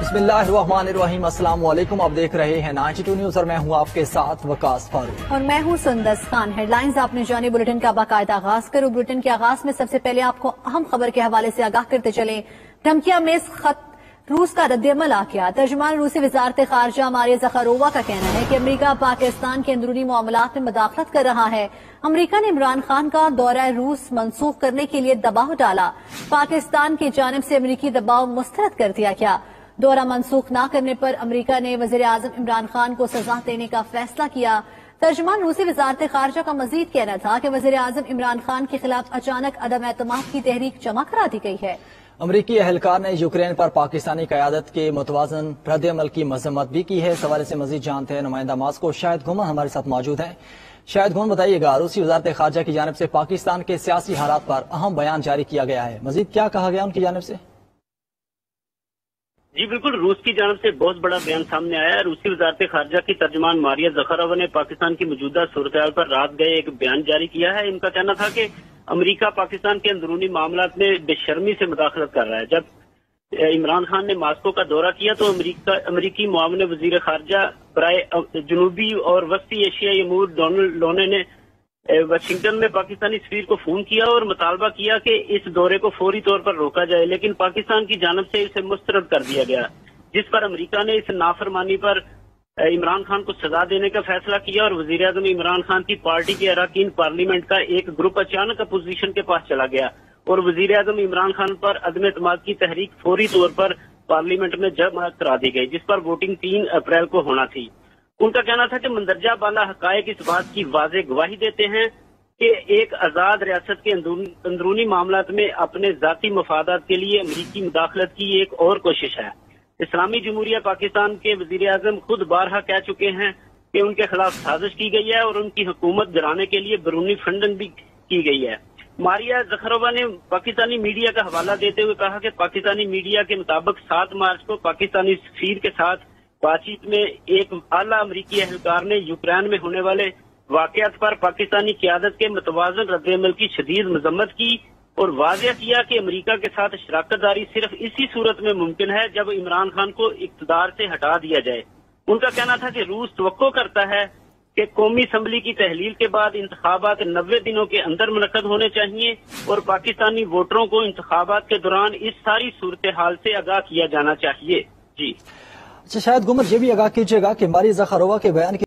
बिस्मिल्लाहिर्रहमानिर्रहीम। अस्सलाम वालेकुम। आप देख रहे हैं 92 न्यूज और मैं हूं आपके साथ वकास फारूक और मैं हूं सुंदस खान। हेडलाइंस आपने जानी, बुलेटिन का बाकायदा आगाज करो। बुलेटिन के आगाज में सबसे पहले आपको अहम खबर के हवाले से आगाह करते चले। धमकियां में खत रूस का रद्देअमल आ गया। तर्जुमान रूसी वजारत खारजा मारिया ज़खारोवा का कहना है कि अमरीका पाकिस्तान के अंदरूनी मामलात में मदाखलत कर रहा है। अमरीका ने इमरान खान का दौरा रूस मंसूख करने के लिए दबाव डाला। पाकिस्तान की जानिब से अमरीकी दबाव मुस्तरद कर दिया गया। दौरा मंसूख न करने पर अमरीका ने वजीर आजम इमरान खान को सजा देने का फैसला किया। तर्जुमान रूसी वजारत खारजा का मजीद कहना था कि वजीर आजम इमरान खान के खिलाफ अचानक अदम एतमाद की तहरीक जमा करा दी गई है। अमरीकी अहलकार ने यूक्रेन पर पाकिस्तानी क़यादत के मुतवाज़न रद्देअमल की मजम्मत भी की है। इस हवाले से मजीद जानते हैं नुमाइंदा मास्को शाहिद घुमन हमारे साथ मौजूद हैं। शाहिद घुमन, बताइएगा, रूसी वजारत खारजा की जानिब से पाकिस्तान के सियासी हालात पर अहम बयान जारी किया गया है, मजीद क्या कहा गया उनकी जानिब से? जी बिल्कुल, रूस की जानिब से बहुत बड़ा बयान सामने आया है। रूसी वजारत खारजा की तर्जुमान मारिया ज़खारोवा ने पाकिस्तान की मौजूदा सूरत पर रात गए एक बयान जारी किया है। इनका कहना था कि अमरीका पाकिस्तान के अंदरूनी मामलात में बेशर्मी से मुदाखलत कर रहा है। जब इमरान खान ने मास्को का दौरा किया तो अमरीकी मुआविन वजीर खारजा बराए जनूबी और वस्ती एशियाई अमूर डोनाल्ड लोने ने वाशिंगटन में पाकिस्तानी सफीर को फोन किया और मुतालबा किया कि इस दौरे को फौरी तौर पर रोका जाए, लेकिन पाकिस्तान की जानिब से इसे मुस्तरद कर दिया गया, जिस पर अमरीका ने इस नाफरमानी पर इमरान खान को सजा देने का फैसला किया और वजीर आजम इमरान खान की पार्टी के अरकान पार्लियामेंट का एक ग्रुप अचानक अपोजिशन के पास चला गया और वजीर आजम इमरान खान पर अदम एतमाद की तहरीक फौरी तौर पर पार्लियामेंट में जमा करा दी गई, जिस पर वोटिंग 3 अप्रैल को होना थी। उनका कहना था कि मंदरजा बाला हकायक इस बात की वाज़ेह गवाही देते हैं कि एक आजाद रियासत के अंदरूनी मामलात में अपने जाती मफादात के लिए अमरीकी मुदाखलत की एक और कोशिश है। इस्लामी जमहूरिया पाकिस्तान के वजीर आजम खुद बारहा कह चुके हैं कि उनके खिलाफ साजिश की गई है और उनकी हुकूमत गिराने के लिए बैरूनी फंडिंग भी की गई है। मारिया ज़खारोवा ने पाकिस्तानी मीडिया का हवाला देते हुए कहा कि पाकिस्तानी मीडिया के मुताबिक 7 मार्च को पाकिस्तानी सफीर के साथ बातचीत में एक आला अमरीकी अहलकार ने यूक्रेन में होने वाले वाकयात पर पाकिस्तानी क़यादत के मुतवाज़न रद्देअमल की शदीद मजम्मत की और वाज़ेह किया कि अमरीका के साथ शराकतदारी सिर्फ इसी सूरत में मुमकिन है जब इमरान खान को इक़्तिदार से हटा दिया जाए। उनका कहना था कि रूस तवक्को करता है कि कौमी असम्बली की तहलील के बाद इंतखाबात 90 दिनों के अंदर मुनक्कद होने चाहिए और पाकिस्तानी वोटरों को इंतखाबात के दौरान इस सारी सूरत हाल से आगाह किया जाना चाहिए। जी अच्छा शायद घुमन, ये भी आगाह कीजिएगा कि मारिया ज़खारोवा के बयान